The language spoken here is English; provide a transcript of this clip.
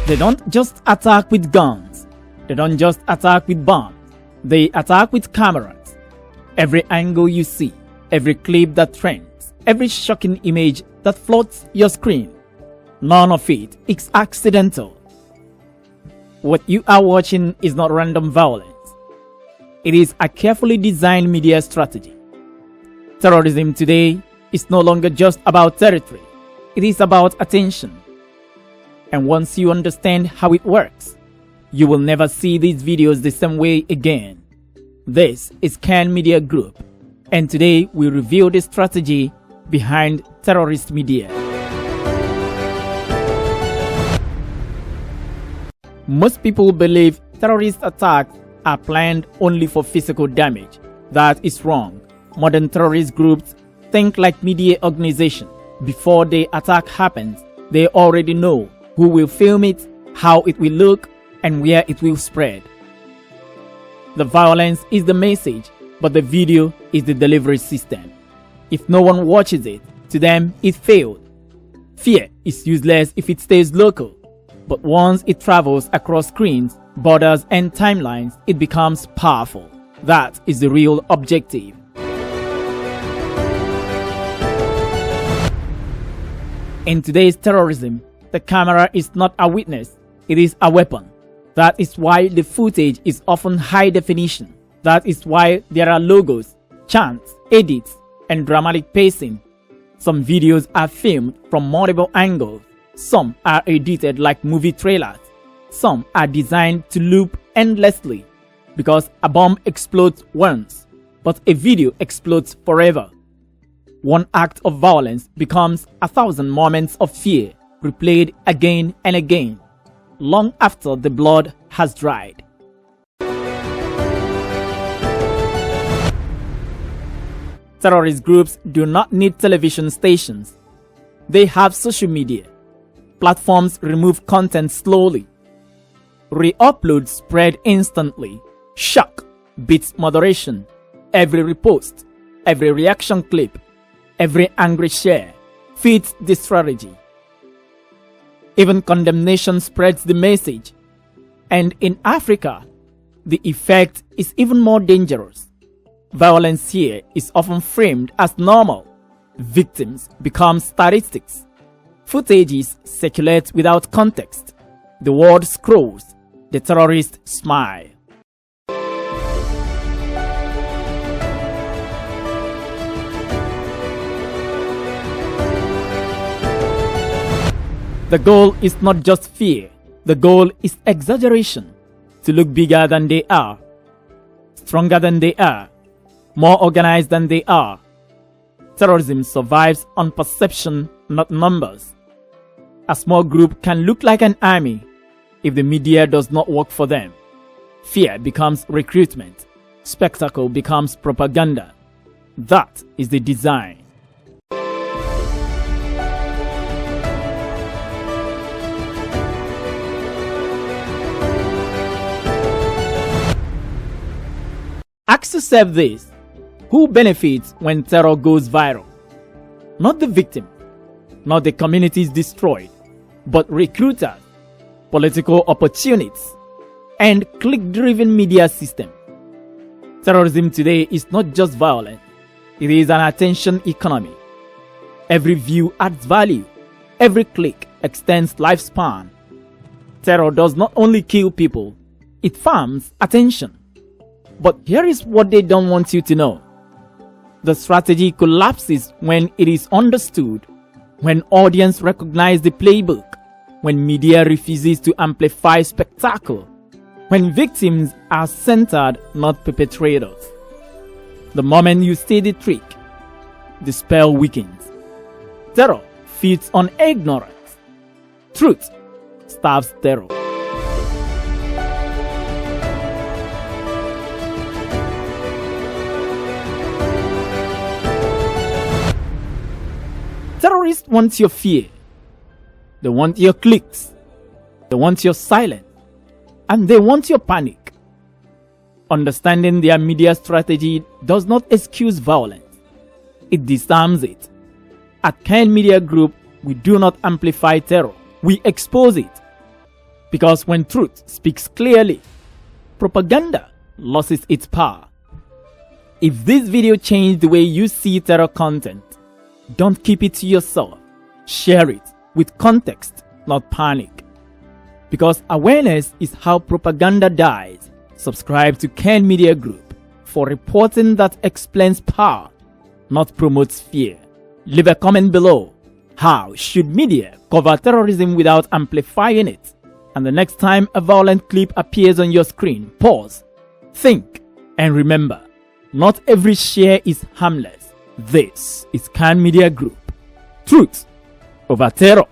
They don't just attack with guns. They don't just attack with bombs. They attack with cameras. Every angle you see, every clip that trends, every shocking image that floods your screen, none of it is accidental. What you are watching is not random violence. It is a carefully designed media strategy. Terrorism today is no longer just about territory. It is about attention. And once you understand how it works, you will never see these videos the same way again. This is Kann Media Group, and today we reveal the strategy behind terrorist media. Most people believe terrorist attacks are planned only for physical damage. That is wrong. Modern terrorist groups think like media organizations. Before the attack happens, they already know who will film it, how it will look, and where it will spread. The violence is the message, but the video is the delivery system. If no one watches it, to them it failed. Fear is useless if it stays local, but once it travels across screens, borders, and timelines, it becomes powerful. That is the real objective. In today's terrorism, the camera is not a witness, it is a weapon. That is why the footage is often high definition. That is why there are logos, chants, edits, and dramatic pacing. Some videos are filmed from multiple angles. Some are edited like movie trailers. Some are designed to loop endlessly, because a bomb explodes once, but a video explodes forever. One act of violence becomes 1,000 moments of fear, replayed again and again, long after the blood has dried. Terrorist groups do not need television stations. They have social media. Platforms remove content slowly. Re-uploads spread instantly. Shock beats moderation. Every repost, every reaction clip, every angry share feeds the strategy. Even condemnation spreads the message. And in Africa, the effect is even more dangerous. Violence here is often framed as normal. Victims become statistics. Footages circulate without context. The world scrolls. The terrorists smile. The goal is not just fear. The goal is exaggeration. To look bigger than they are, stronger than they are, more organized than they are. Terrorism survives on perception, not numbers. A small group can look like an army if the media does not work for them. Fear becomes recruitment. Spectacle becomes propaganda. That is the design. Ask yourself this: who benefits when terror goes viral? Not the victim, not the communities destroyed, but recruiters, political opportunities, and click-driven media system. Terrorism today is not just violence, it is an attention economy. Every view adds value, every click extends lifespan. Terror does not only kill people, it farms attention. But here is what they don't want you to know. The strategy collapses when it is understood, when audience recognize the playbook, when media refuses to amplify spectacle, when victims are centered, not perpetrators. The moment you see the trick, the spell weakens. Terror feeds on ignorance. Truth starves terror. Terrorists want your fear. They want your clicks. They want your silence. And they want your panic. Understanding their media strategy does not excuse violence. It disarms it. At Kann Media Group, we do not amplify terror. We expose it. Because when truth speaks clearly, propaganda loses its power. If this video changed the way you see terror content, don't keep it to yourself. Share it with context, not panic. Because awareness is how propaganda dies. Subscribe to Kann Media Group for reporting that explains power, not promotes fear. Leave a comment below. How should media cover terrorism without amplifying it? And the next time a violent clip appears on your screen, pause, think, and remember, not every share is harmless. This is Kann Media Group. Truth over terror.